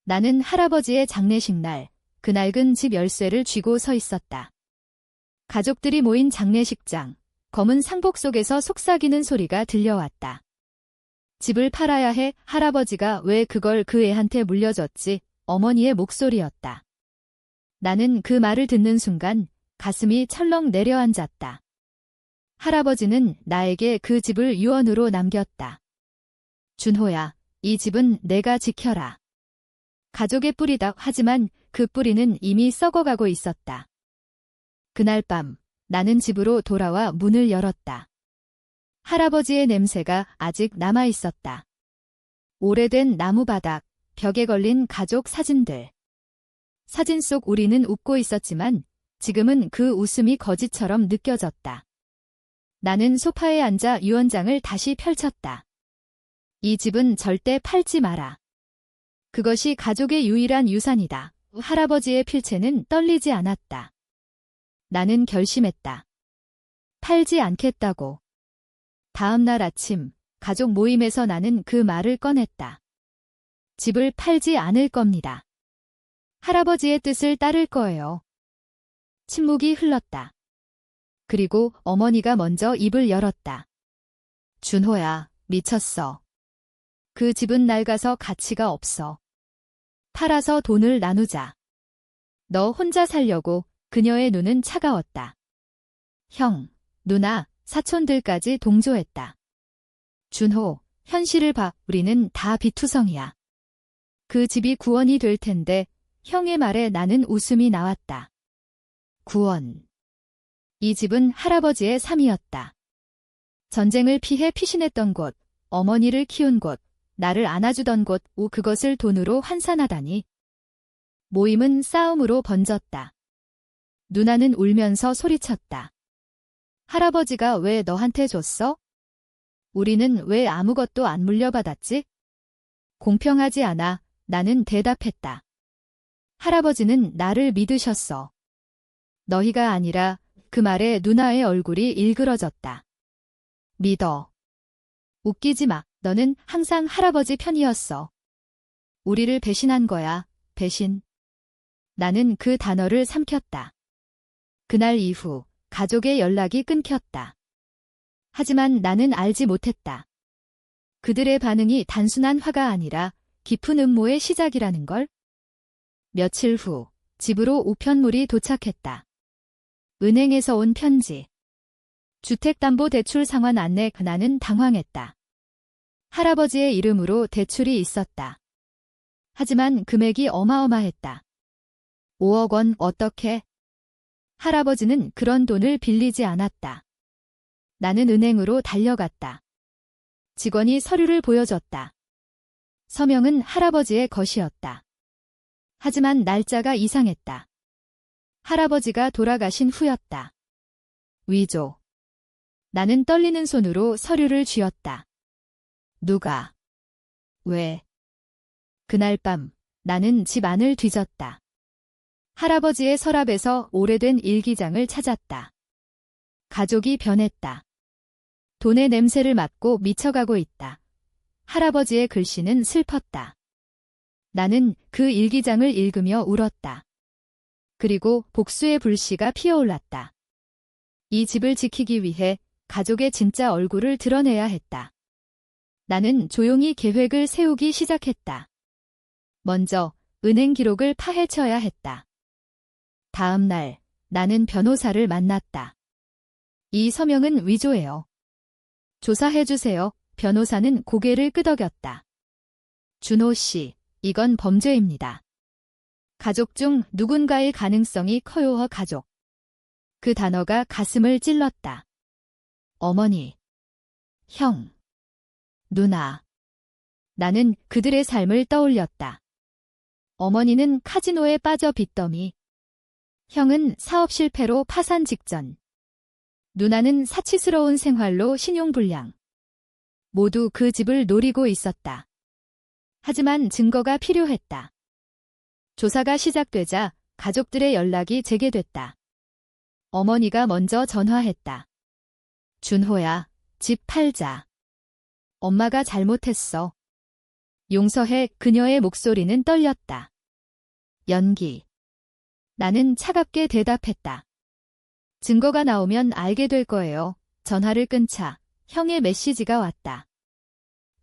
나는 할아버지의 장례식 날, 그 낡은 집 열쇠를 쥐고 서 있었다. 가족들이 모인 장례식장, 검은 상복 속에서 속삭이는 소리가 들려왔다. 집을 팔아야 해. 할아버지가 왜 그걸 그 애한테 물려줬지? 어머니의 목소리였다. 나는 그 말을 듣는 순간 가슴이 철렁 내려앉았다. 할아버지는 나에게 그 집을 유언으로 남겼다. 준호야, 이 집은 내가 지켜라. 가족의 뿌리다. 하지만 그 뿌리는 이미 썩어가고 있었다. 그날 밤, 나는 집으로 돌아와 문을 열었다. 할아버지의 냄새가 아직 남아 있었다. 오래된 나무바닥, 벽에 걸린 가족 사진들. 사진 속 우리는 웃고 있었지만 지금은 그 웃음이 거짓처럼 느껴졌다. 나는 소파에 앉아 유언장을 다시 펼쳤다. 이 집은 절대 팔지 마라. 그것이 가족의 유일한 유산이다. 할아버지의 필체는 떨리지 않았다. 나는 결심했다. 팔지 않겠다고. 다음 날 아침, 가족 모임에서 나는 그 말을 꺼냈다. 집을 팔지 않을 겁니다. 할아버지의 뜻을 따를 거예요. 침묵이 흘렀다. 그리고 어머니가 먼저 입을 열었다. 준호야, 미쳤어. 그 집은 낡아서 가치가 없어. 팔아서 돈을 나누자. 너 혼자 살려고. 그녀의 눈은 차가웠다. 형, 누나, 사촌들까지 동조했다. 준호, 현실을 봐. 우리는 다 비투성이야. 그 집이 구원이 될 텐데. 형의 말에 나는 웃음이 나왔다. 구원. 이 집은 할아버지의 삶이었다. 전쟁을 피해 피신했던 곳, 어머니를 키운 곳, 나를 안아주던 곳, 그것을 돈으로 환산하다니. 모임은 싸움으로 번졌다. 누나는 울면서 소리쳤다. 할아버지가 왜 너한테 줬어? 우리는 왜 아무것도 안 물려받았지? 공평하지 않아. 나는 대답했다. 할아버지는 나를 믿으셨어. 너희가 아니라. 그 말에 누나의 얼굴이 일그러졌다. 믿어. 웃기지 마. 너는 항상 할아버지 편이었어. 우리를 배신한 거야. 배신. 나는 그 단어를 삼켰다. 그날 이후 가족의 연락이 끊겼다. 하지만 나는 알지 못했다. 그들의 반응이 단순한 화가 아니라 깊은 음모의 시작이라는 걸. 며칠 후 집으로 우편물이 도착했다. 은행에서 온 편지. 주택담보대출 상환 안내. 나는 당황했다. 할아버지의 이름으로 대출이 있었다. 하지만 금액이 어마어마했다. 5억 원. 어떻게? 할아버지는 그런 돈을 빌리지 않았다. 나는 은행으로 달려갔다. 직원이 서류를 보여줬다. 서명은 할아버지의 것이었다. 하지만 날짜가 이상했다. 할아버지가 돌아가신 후였다. 위조. 나는 떨리는 손으로 서류를 쥐었다. 누가? 왜? 그날 밤 나는 집 안을 뒤졌다. 할아버지의 서랍에서 오래된 일기장을 찾았다. 가족이 변했다. 돈의 냄새를 맡고 미쳐가고 있다. 할아버지의 글씨는 슬펐다. 나는 그 일기장을 읽으며 울었다. 그리고 복수의 불씨가 피어올랐다. 이 집을 지키기 위해 가족의 진짜 얼굴을 드러내야 했다. 나는 조용히 계획을 세우기 시작했다. 먼저 은행 기록을 파헤쳐야 했다. 다음 날 나는 변호사를 만났다. 이 서명은 위조예요. 조사해주세요. 변호사는 고개를 끄덕였다. 준호 씨, 이건 범죄입니다. 가족 중 누군가의 가능성이 커요. 가족. 그 단어가 가슴을 찔렀다. 어머니, 형, 누나. 나는 그들의 삶을 떠올렸다. 어머니는 카지노에 빠져 빚더미. 형은 사업 실패로 파산 직전. 누나는 사치스러운 생활로 신용불량. 모두 그 집을 노리고 있었다. 하지만 증거가 필요했다. 조사가 시작되자 가족들의 연락이 재개됐다. 어머니가 먼저 전화했다. 준호야, 집 팔자. 엄마가 잘못했어. 용서해. 그녀의 목소리는 떨렸다. 연기. 나는 차갑게 대답했다. 증거가 나오면 알게 될 거예요. 전화를 끊자 형의 메시지가 왔다.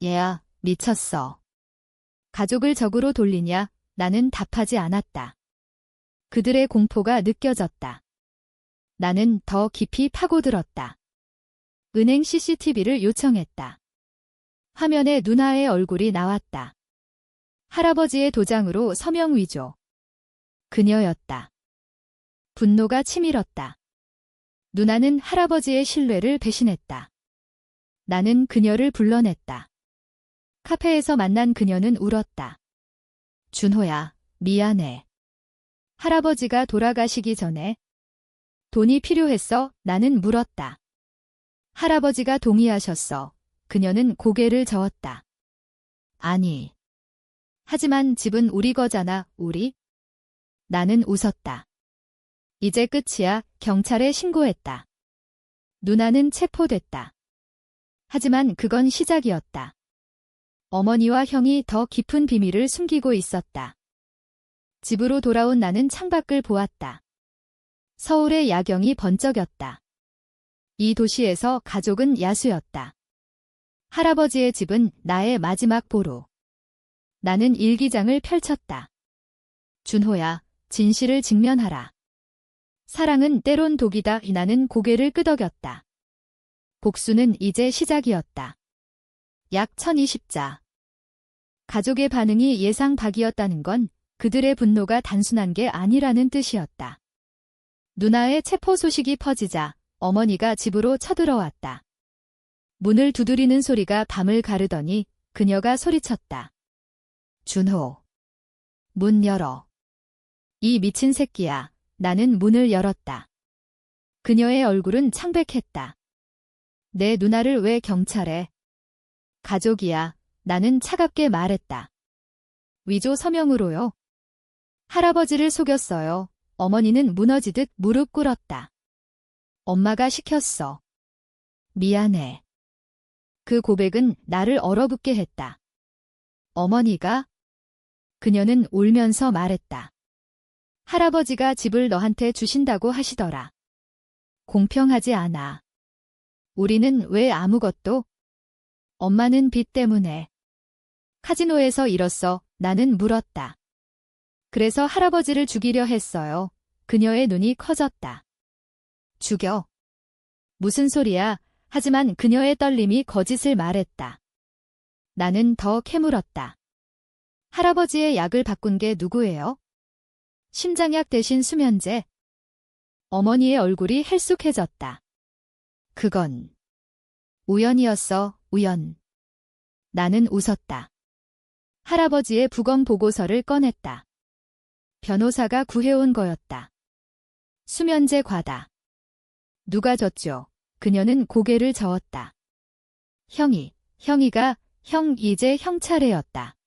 얘야, 미쳤어. 가족을 적으로 돌리냐? 나는 답하지 않았다. 그들의 공포가 느껴졌다. 나는 더 깊이 파고들었다. 은행 CCTV를 요청했다. 화면에 누나의 얼굴이 나왔다. 할아버지의 도장으로 서명 위조. 그녀였다. 분노가 치밀었다. 누나는 할아버지의 신뢰를 배신했다. 나는 그녀를 불러냈다. 카페에서 만난 그녀는 울었다. 준호야, 미안해. 할아버지가 돌아가시기 전에 돈이 필요했어? 나는 물었다. 할아버지가 동의하셨어. 그녀는 고개를 저었다. 아니. 하지만 집은 우리 거잖아, 우리? 나는 웃었다. 이제 끝이야. 경찰에 신고했다. 누나는 체포됐다. 하지만 그건 시작이었다. 어머니와 형이 더 깊은 비밀을 숨기고 있었다. 집으로 돌아온 나는 창밖을 보았다. 서울의 야경이 번쩍였다. 이 도시에서 가족은 야수였다. 할아버지의 집은 나의 마지막 보루. 나는 일기장을 펼쳤다. 준호야, 진실을 직면하라. 사랑은 때론 독이다. 나는 고개를 끄덕였다. 복수는 이제 시작이었다. 약 1020자. 가족의 반응이 예상 밖이었다는 건 그들의 분노가 단순한 게 아니라는 뜻이었다. 누나의 체포 소식이 퍼지자 어머니가 집으로 쳐들어왔다. 문을 두드리는 소리가 밤을 가르더니 그녀가 소리쳤다. 준호. 문 열어. 이 미친 새끼야. 나는 문을 열었다. 그녀의 얼굴은 창백했다. 내 누나를 왜 경찰에? 가족이야. 나는 차갑게 말했다. 위조 서명으로요. 할아버지를 속였어요. 어머니는 무너지듯 무릎 꿇었다. 엄마가 시켰어. 미안해. 그 고백은 나를 얼어붙게 했다. 어머니가? 그녀는 울면서 말했다. 할아버지가 집을 너한테 주신다고 하시더라. 공평하지 않아. 우리는 왜 아무것도? 엄마는 빚 때문에. 카지노에서 잃었어. 나는 물었다. 그래서 할아버지를 죽이려 했어요. 그녀의 눈이 커졌다. 죽여. 무슨 소리야. 하지만 그녀의 떨림이 거짓을 말했다. 나는 더 캐물었다. 할아버지의 약을 바꾼 게 누구예요? 심장약 대신 수면제. 어머니의 얼굴이 헬쑥해졌다. 그건 우연이었어, 우연. 나는 웃었다. 할아버지의 부검 보고서를 꺼냈다. 변호사가 구해온 거였다. 수면제 과다. 누가 줬죠? 그녀는 고개를 저었다. 형이가, 이제 형 차례였다.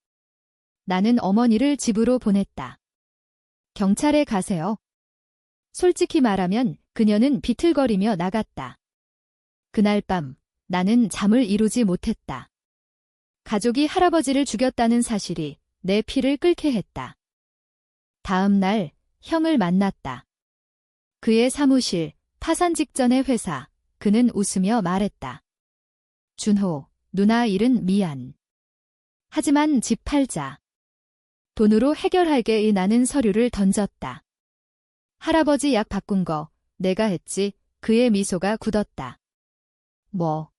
나는 어머니를 집으로 보냈다. 경찰에 가세요. 솔직히 말하면 그녀는 비틀거리며 나갔다. 그날 밤 나는 잠을 이루지 못했다. 가족이 할아버지를 죽였다는 사실이 내 피를 끓게 했다. 다음 날 형을 만났다. 그의 사무실, 파산 직전의 회사, 그는 웃으며 말했다. 준호, 누나 일은 미안. 하지만 집 팔자. 돈으로 해결할게. 나는 서류를 던졌다. 할아버지 약 바꾼 거 내가 했지. 그의 미소가 굳었다. 뭐?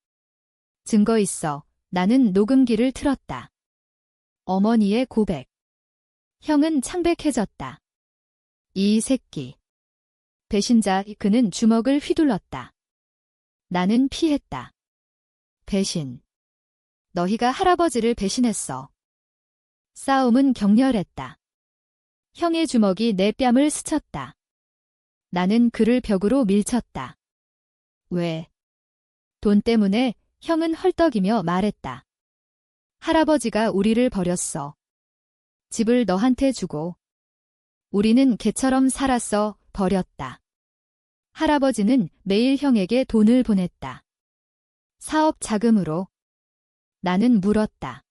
증거 있어. 나는 녹음기를 틀었다. 어머니의 고백. 형은 창백해졌다. 이 새끼. 배신자. 그는 주먹을 휘둘렀다. 나는 피했다. 배신. 너희가 할아버지를 배신했어. 싸움은 격렬했다. 형의 주먹이 내 뺨을 스쳤다. 나는 그를 벽으로 밀쳤다. 왜? 돈 때문에. 형은 헐떡이며 말했다. 할아버지가 우리를 버렸어. 집을 너한테 주고. 우리는 개처럼 살았어. 버렸다. 할아버지는 매일 형에게 돈을 보냈다. 사업 자금으로. 나는 물었다.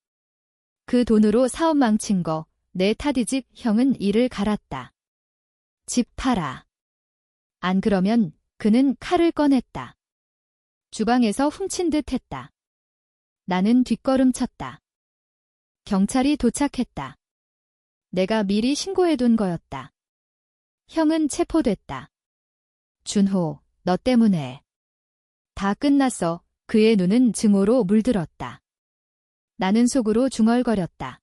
그 돈으로 사업 망친 거 내 탓이지. 형은 이를 갈았다. 집 팔아. 안 그러면 그는 칼을 꺼냈다. 주방에서 훔친 듯 했다. 나는 뒷걸음쳤다. 경찰이 도착했다. 내가 미리 신고해둔 거였다. 형은 체포됐다. 준호, 너 때문에. 다 끝났어. 그의 눈은 증오로 물들었다. 나는 속으로 중얼거렸다.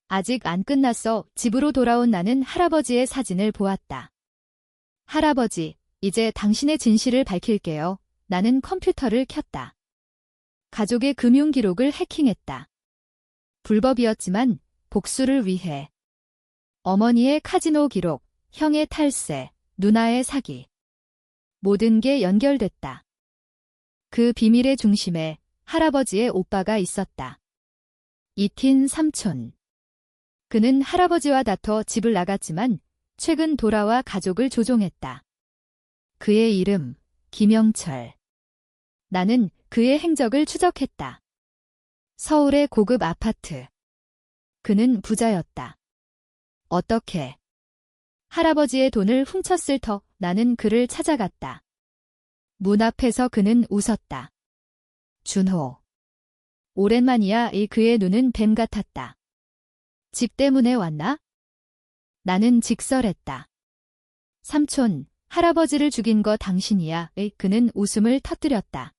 아직 안 끝났어. 집으로 돌아온 나는 할아버지의 사진을 보았다. 할아버지, 이제 당신의 진실을 밝힐게요. 나는 컴퓨터를 켰다. 가족의 금융 기록을 해킹했다. 불법이었지만 복수를 위해. 어머니의 카지노 기록, 형의 탈세, 누나의 사기. 모든 게 연결됐다. 그 비밀의 중심에 할아버지의 오빠가 있었다. 이틴 삼촌. 그는 할아버지와 다퉈 집을 나갔지만 최근 돌아와 가족을 조종했다. 그의 이름, 김영철. 나는 그의 행적을 추적했다. 서울의 고급 아파트. 그는 부자였다. 어떻게? 할아버지의 돈을 훔쳤을 터 나는 그를 찾아갔다. 문 앞에서 그는 웃었다. 준호. 오랜만이야. 그의 눈은 뱀 같았다. 집 때문에 왔나? 나는 직설했다. 삼촌, 할아버지를 죽인 거 당신이야. 그는 웃음을 터뜨렸다.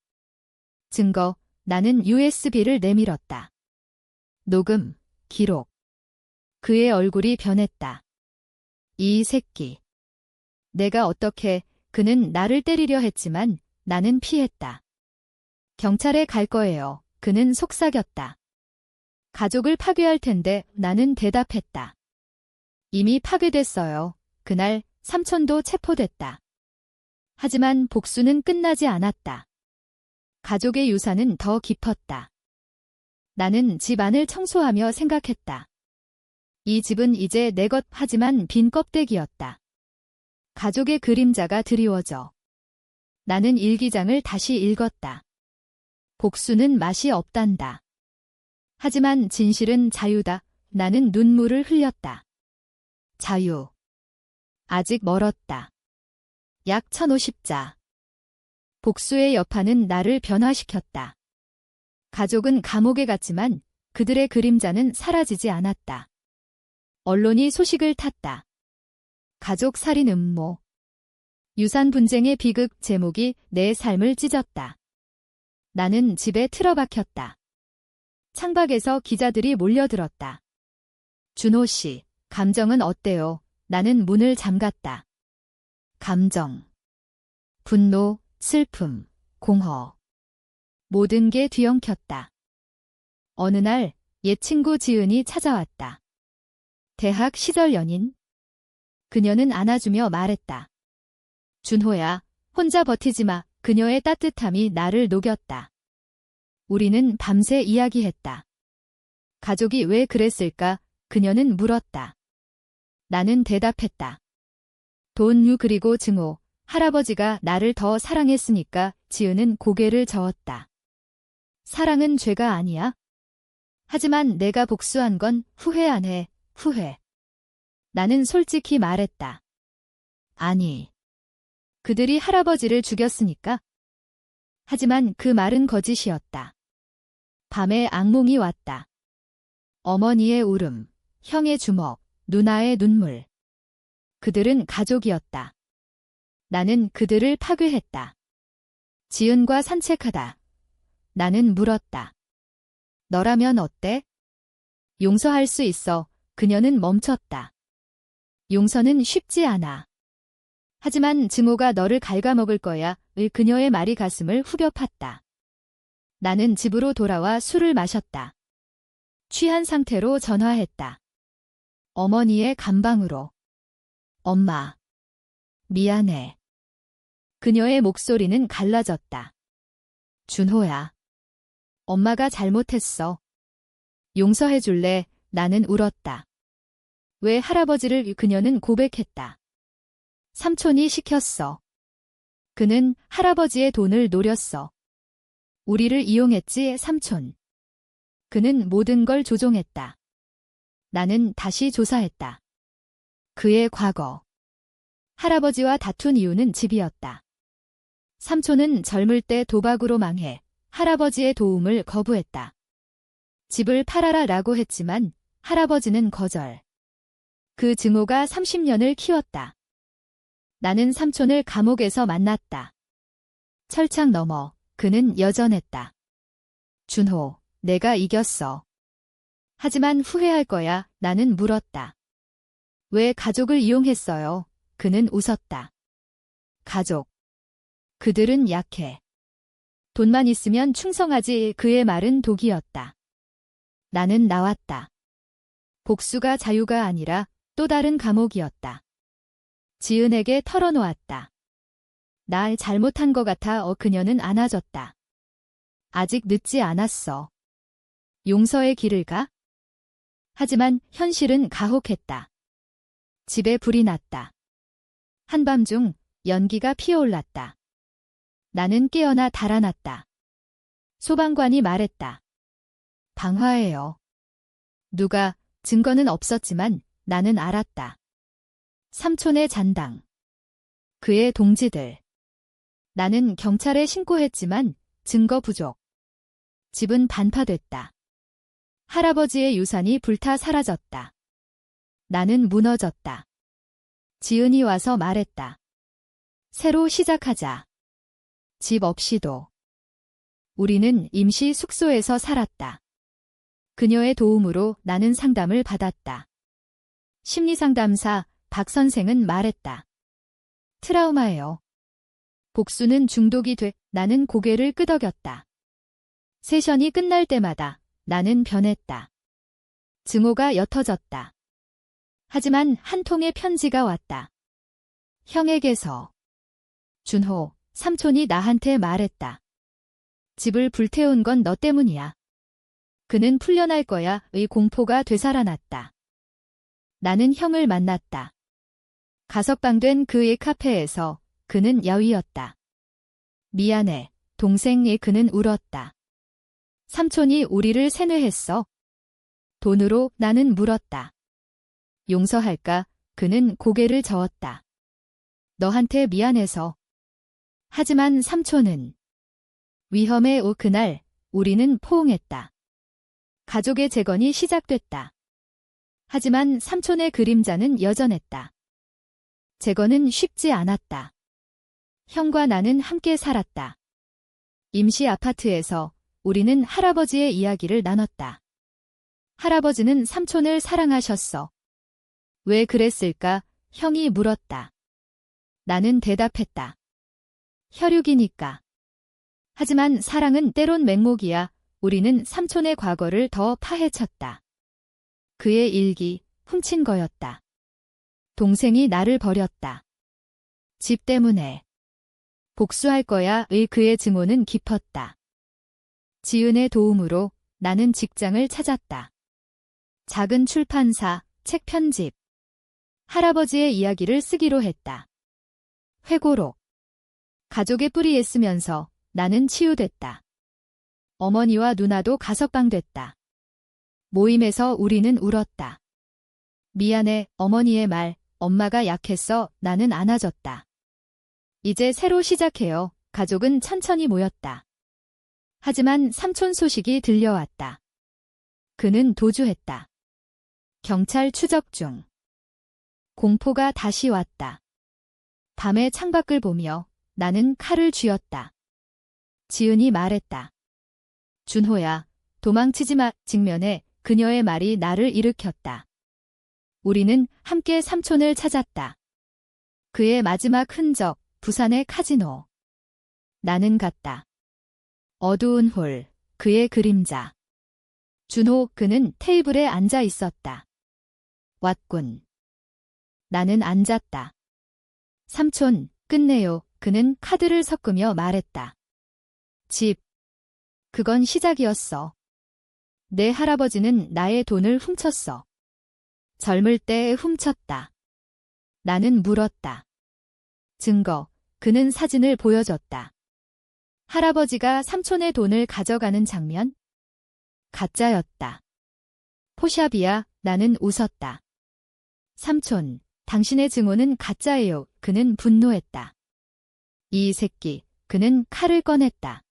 증거, 나는 USB를 내밀었다. 녹음, 기록. 그의 얼굴이 변했다. 이 새끼. 내가 어떻게, 그는 나를 때리려 했지만 나는 피했다. 경찰에 갈 거예요. 그는 속삭였다. 가족을 파괴할 텐데 나는 대답했다. 이미 파괴됐어요. 그날 삼촌도 체포됐다. 하지만 복수는 끝나지 않았다. 가족의 유산은 더 깊었다. 나는 집 안을 청소하며 생각했다. 이 집은 이제 내 것 하지만 빈 껍데기였다. 가족의 그림자가 드리워져. 나는 일기장을 다시 읽었다. 복수는 맛이 없단다. 하지만 진실은 자유다. 나는 눈물을 흘렸다. 자유. 아직 멀었다. 약 1050자. 복수의 여파는 나를 변화시켰다. 가족은 감옥에 갔지만 그들의 그림자는 사라지지 않았다. 언론이 소식을 탔다. 가족 살인 음모. 유산 분쟁의 비극. 제목이 내 삶을 찢었다. 나는 집에 틀어박혔다. 창밖에서 기자들이 몰려들었다. 준호 씨, 감정은 어때요? 나는 문을 잠갔다. 감정. 분노, 슬픔, 공허. 모든 게 뒤엉켰다. 어느 날 옛 친구 지은이 찾아왔다. 대학 시절 연인. 그녀는 안아주며 말했다. 준호야, 혼자 버티지 마. 그녀의 따뜻함이 나를 녹였다. 우리는 밤새 이야기했다. 가족이 왜 그랬을까? 그녀는 물었다. 나는 대답했다. 돈 그리고 증오. 할아버지가 나를 더 사랑했으니까. 지은은 고개를 저었다. 사랑은 죄가 아니야? 하지만 내가 복수한 건 후회 안 해. 후회. 나는 솔직히 말했다. 아니. 그들이 할아버지를 죽였으니까? 하지만 그 말은 거짓이었다. 밤에 악몽이 왔다. 어머니의 울음, 형의 주먹, 누나의 눈물. 그들은 가족이었다. 나는 그들을 파괴했다. 지은과 산책하다. 나는 물었다. 너라면 어때? 용서할 수 있어. 그녀는 멈췄다. 용서는 쉽지 않아. 하지만 증오가 너를 갉아먹을 거야. 그녀의 말이 가슴을 후벼 팠다. 나는 집으로 돌아와 술을 마셨다. 취한 상태로 전화했다. 어머니의 감방으로. 엄마. 미안해. 그녀의 목소리는 갈라졌다. 준호야. 엄마가 잘못했어. 용서해줄래? 나는 울었다. 왜 할아버지를? 그녀는 고백했다. 삼촌이 시켰어. 그는 할아버지의 돈을 노렸어. 우리를 이용했지, 삼촌. 그는 모든 걸 조종했다. 나는 다시 조사했다. 그의 과거. 할아버지와 다툰 이유는 집이었다. 삼촌은 젊을 때 도박으로 망해 할아버지의 도움을 거부했다. 집을 팔아라라고 했지만 할아버지는 거절. 그 증오가 30년을 키웠다. 나는 삼촌을 감옥에서 만났다. 철창 너머 그는 여전했다. 준호, 내가 이겼어. 하지만 후회할 거야. 나는 물었다. 왜 가족을 이용했어요? 그는 웃었다. 가족. 그들은 약해. 돈만 있으면 충성하지. 그의 말은 독이었다. 나는 나왔다. 복수가 자유가 아니라 또 다른 감옥이었다. 지은에게 털어놓았다. 날 잘못한 것 같아. 그녀는 안아줬다. 아직 늦지 않았어. 용서의 길을 가? 하지만 현실은 가혹했다. 집에 불이 났다. 한밤중 연기가 피어올랐다. 나는 깨어나 달아났다. 소방관이 말했다. 방화해요. 누가, 증거는 없었지만 나는 알았다. 삼촌의 잔당. 그의 동지들. 나는 경찰에 신고했지만 증거 부족. 집은 반파됐다. 할아버지의 유산이 불타 사라졌다. 나는 무너졌다. 지은이 와서 말했다. 새로 시작하자. 집 없이도. 우리는 임시 숙소에서 살았다. 그녀의 도움으로 나는 상담을 받았다. 심리상담사 박 선생은 말했다. 트라우마예요. 복수는 중독이 돼. 나는 고개를 끄덕였다. 세션이 끝날 때마다 나는 변했다. 증오가 옅어졌다. 하지만 한 통의 편지가 왔다. 형에게서. 준호, 삼촌이 나한테 말했다. 집을 불태운 건 너 때문이야. 그는 풀려날 거야. 의 공포가 되살아났다. 나는 형을 만났다. 가석방된 그의 카페에서 그는 야위었다. 미안해, 동생이. 그는 울었다. 삼촌이 우리를 세뇌했어. 돈으로. 나는 물었다. 용서할까? 그는 고개를 저었다. 너한테 미안해서. 하지만 삼촌은. 위험해. 그날 우리는 포옹했다. 가족의 재건이 시작됐다. 하지만 삼촌의 그림자는 여전했다. 재건은 쉽지 않았다. 형과 나는 함께 살았다. 임시 아파트에서 우리는 할아버지의 이야기를 나눴다. 할아버지는 삼촌을 사랑하셨어. 왜 그랬을까? 형이 물었다. 나는 대답했다. 혈육이니까. 하지만 사랑은 때론 맹목이야. 우리는 삼촌의 과거를 더 파헤쳤다. 그의 일기, 훔친 거였다. 동생이 나를 버렸다. 집 때문에. 복수할 거야. 그의 증오는 깊었다. 지은의 도움으로 나는 직장을 찾았다. 작은 출판사, 책 편집. 할아버지의 이야기를 쓰기로 했다. 회고록. 가족의 뿌리에 쓰면서 나는 치유됐다. 어머니와 누나도 가석방됐다. 모임에서 우리는 울었다. 미안해, 어머니의 말, 엄마가 약했어. 나는 안아줬다. 이제 새로 시작해요. 가족은 천천히 모였다. 하지만 삼촌 소식이 들려왔다. 그는 도주했다. 경찰 추적 중. 공포가 다시 왔다. 밤에 창밖을 보며 나는 칼을 쥐었다. 지은이 말했다. 준호야, 도망치지 마. 직면에 그녀의 말이 나를 일으켰다. 우리는 함께 삼촌을 찾았다. 그의 마지막 흔적, 부산의 카지노. 나는 갔다. 어두운 홀, 그의 그림자. 준호, 그는 테이블에 앉아 있었다. 왔군. 나는 앉았다. 삼촌, 끝내요. 그는 카드를 섞으며 말했다. 집. 그건 시작이었어. 내 할아버지는 나의 돈을 훔쳤어. 젊을 때 훔쳤다. 나는 물었다. 증거. 그는 사진을 보여줬다. 할아버지가 삼촌의 돈을 가져가는 장면? 가짜였다. 포샵이야, 나는 웃었다. 삼촌, 당신의 증오는 가짜예요. 그는 분노했다. 이 새끼, 그는 칼을 꺼냈다.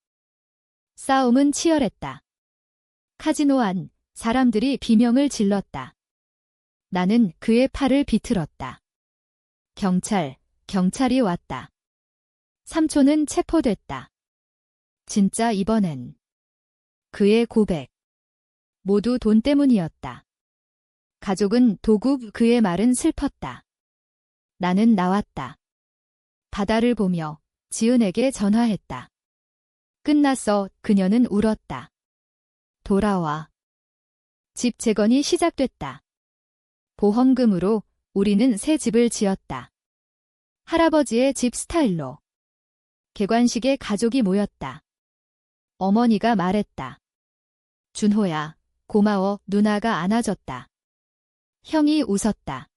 싸움은 치열했다. 카지노 안, 사람들이 비명을 질렀다. 나는 그의 팔을 비틀었다. 경찰이 왔다. 삼촌은 체포됐다. 진짜 이번엔. 그의 고백. 모두 돈 때문이었다. 가족은 도구, 그의 말은 슬펐다. 나는 나왔다. 바다를 보며 지은에게 전화했다. 끝났어. 그녀는 울었다. 돌아와. 집 재건이 시작됐다. 보험금으로 우리는 새 집을 지었다. 할아버지의 집 스타일로. 개관식에 가족이 모였다. 어머니가 말했다. 준호야, 고마워. 누나가 안아줬다. 형이 웃었다.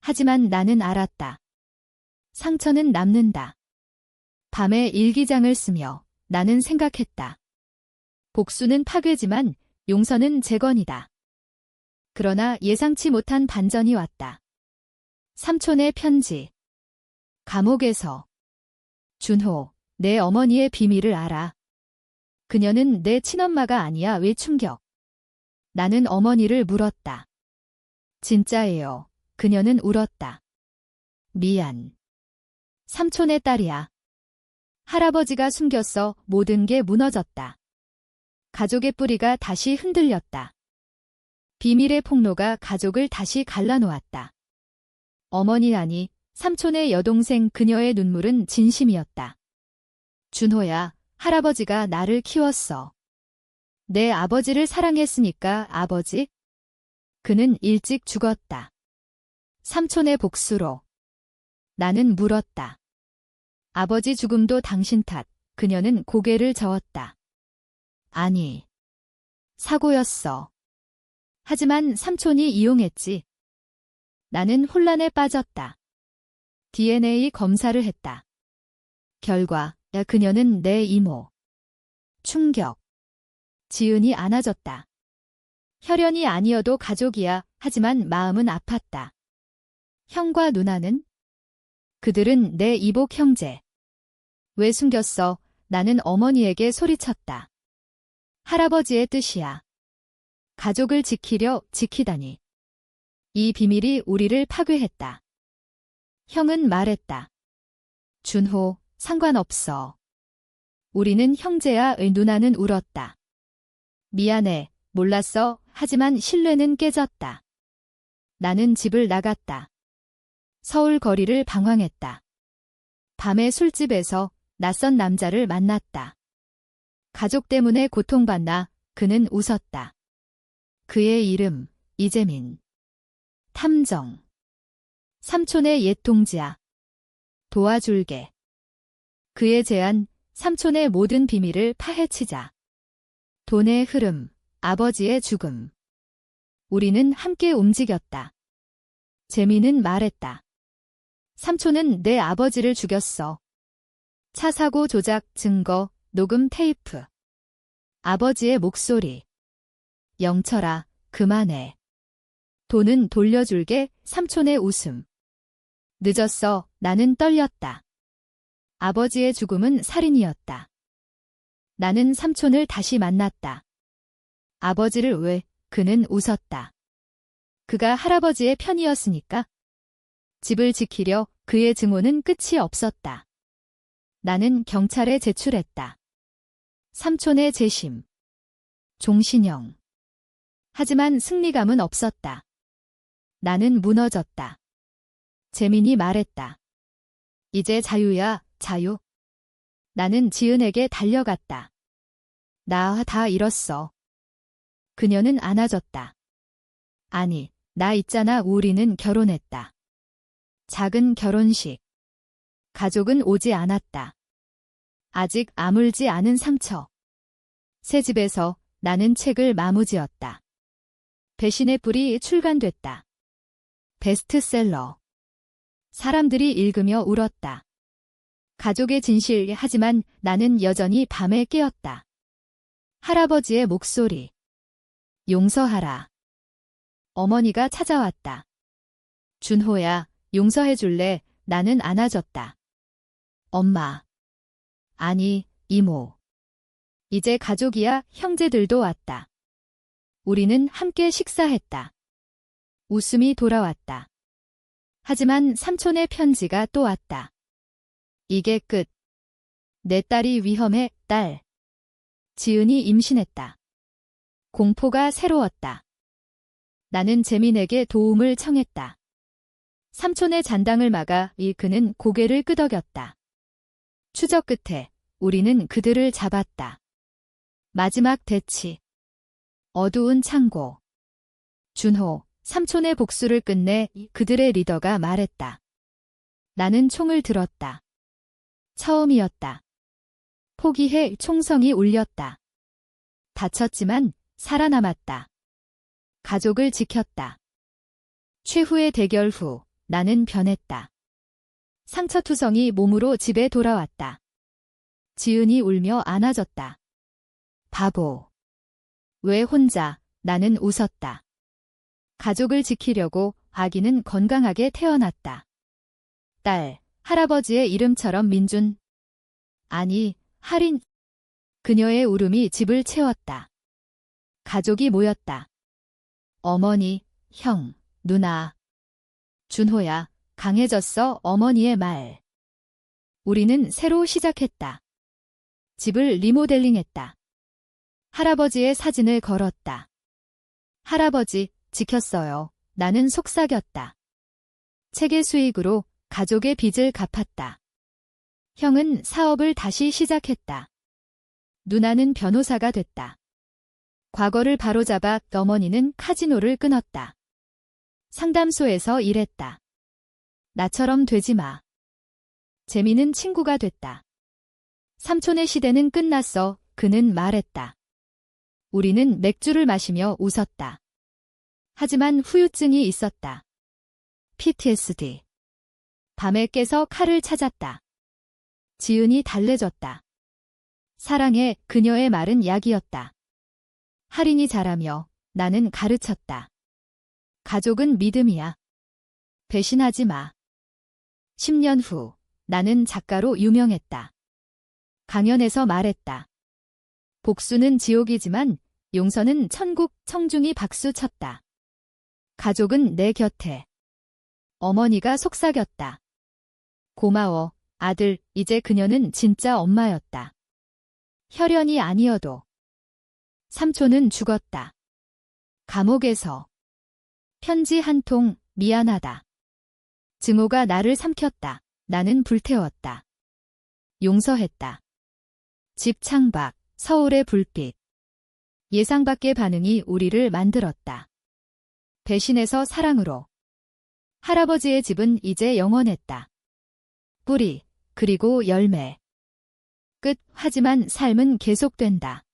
하지만 나는 알았다. 상처는 남는다. 밤에 일기장을 쓰며 나는 생각했다. 복수는 파괴지만 용서는 재건이다. 그러나 예상치 못한 반전이 왔다. 삼촌의 편지. 감옥에서. 준호, 내 어머니의 비밀을 알아. 그녀는 내 친엄마가 아니야. 왜 충격? 나는 어머니를 물었다. 진짜예요. 그녀는 울었다. 미안. 삼촌의 딸이야. 할아버지가 숨겼어. 모든 게 무너졌다. 가족의 뿌리가 다시 흔들렸다. 비밀의 폭로가 가족을 다시 갈라놓았다. 어머니 아니, 삼촌의 여동생 그녀의 눈물은 진심이었다. 준호야, 할아버지가 나를 키웠어. 내 아버지를 사랑했으니까 아버지? 그는 일찍 죽었다. 삼촌의 복수로. 나는 물었다. 아버지 죽음도 당신 탓. 그녀는 고개를 저었다. 아니. 사고였어. 하지만 삼촌이 이용했지. 나는 혼란에 빠졌다. DNA 검사를 했다. 결과, 그녀는 내 이모. 충격. 지은이 안아줬다. 혈연이 아니어도 가족이야. 하지만 마음은 아팠다. 형과 누나는? 그들은 내 이복 형제. 왜 숨겼어? 나는 어머니에게 소리쳤다. 할아버지의 뜻이야. 가족을 지키다니. 이 비밀이 우리를 파괴했다. 형은 말했다. 준호, 상관없어. 우리는 형제야. 누나는 울었다. 미안해. 몰랐어. 하지만 신뢰는 깨졌다. 나는 집을 나갔다. 서울 거리를 방황했다. 밤에 술집에서 낯선 남자를 만났다. 가족 때문에 고통받나? 그는 웃었다. 그의 이름, 이재민. 탐정. 삼촌의 옛 동지야. 도와줄게. 그의 제안, 삼촌의 모든 비밀을 파헤치자. 돈의 흐름, 아버지의 죽음. 우리는 함께 움직였다. 재민은 말했다. 삼촌은 내 아버지를 죽였어. 차 사고 조작 증거, 녹음 테이프. 아버지의 목소리. 영철아, 그만해. 돈은 돌려줄게. 삼촌의 웃음. 늦었어. 나는 떨렸다. 아버지의 죽음은 살인이었다. 나는 삼촌을 다시 만났다. 아버지를 왜? 그는 웃었다. 그가 할아버지의 편이었으니까. 집을 지키려. 그의 증오는 끝이 없었다. 나는 경찰에 제출했다. 삼촌의 재심. 종신형. 하지만 승리감은 없었다. 나는 무너졌다. 재민이 말했다. 이제 자유야, 자유. 나는 지은에게 달려갔다. 나 다 잃었어. 그녀는 안아줬다. 아니, 나 있잖아. 우리는 결혼했다. 작은 결혼식. 가족은 오지 않았다. 아직 아물지 않은 상처. 새 집에서 나는 책을 마무지었다. 배신의 뿔이 출간됐다. 베스트셀러. 사람들이 읽으며 울었다. 가족의 진실. 하지만 나는 여전히 밤에 깨었다. 할아버지의 목소리. 용서하라. 어머니가 찾아왔다. 준호야, 용서해줄래? 나는 안아줬다. 엄마. 아니, 이모. 이제 가족이야. 형제들도 왔다. 우리는 함께 식사했다. 웃음이 돌아왔다. 하지만 삼촌의 편지가 또 왔다. 이게 끝. 내 딸이 위험해, 딸. 지은이 임신했다. 공포가 새로웠다. 나는 재민에게 도움을 청했다. 삼촌의 잔당을 막아 그는 고개를 끄덕였다. 추적 끝에 우리는 그들을 잡았다. 마지막 대치. 어두운 창고. 준호, 삼촌의 복수를 끝내 그들의 리더가 말했다. 나는 총을 들었다. 처음이었다. 포기해 총성이 울렸다. 다쳤지만 살아남았다. 가족을 지켰다. 최후의 대결 후 나는 변했다. 상처투성이 몸으로 집에 돌아왔다. 지은이 울며 안아줬다. 바보. 왜 혼자? 나는 웃었다. 가족을 지키려고 아기는 건강하게 태어났다. 딸, 할아버지의 이름처럼 민준. 아니, 할인. 그녀의 울음이 집을 채웠다. 가족이 모였다. 어머니, 형, 누나. 준호야, 강해졌어. 어머니의 말. 우리는 새로 시작했다. 집을 리모델링했다. 할아버지의 사진을 걸었다. 할아버지, 지켰어요. 나는 속삭였다. 책의 수익으로 가족의 빚을 갚았다. 형은 사업을 다시 시작했다. 누나는 변호사가 됐다. 과거를 바로잡아 어머니는 카지노를 끊었다. 상담소에서 일했다. 나처럼 되지 마. 재미는 친구가 됐다. 삼촌의 시대는 끝났어. 그는 말했다. 우리는 맥주를 마시며 웃었다. 하지만 후유증이 있었다. PTSD. 밤에 깨서 칼을 찾았다. 지은이 달래줬다. 사랑해. 그녀의 말은 약이었다. 할인이 자라며 나는 가르쳤다. 가족은 믿음이야. 배신하지 마. 10년 후 나는 작가로 유명했다. 강연에서 말했다. 복수는 지옥이지만 용서는 천국. 청중이 박수 쳤다. 가족은 내 곁에. 어머니가 속삭였다. 고마워, 아들. 이제 그녀는 진짜 엄마였다. 혈연이 아니어도. 삼촌은 죽었다. 감옥에서. 편지 한 통. 미안하다. 증오가 나를 삼켰다. 나는 불태웠다. 용서했다. 집 창밖, 서울의 불빛. 예상 밖의 반응이 우리를 만들었다. 배신에서 사랑으로. 할아버지의 집은 이제 영원했다. 뿌리, 그리고 열매. 끝. 하지만 삶은 계속된다.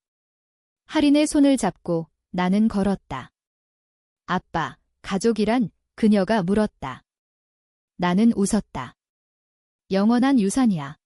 할인의 손을 잡고 나는 걸었다. 아빠, 가족이란? 그녀가 물었다. 나는 웃었다. 영원한 유산이야.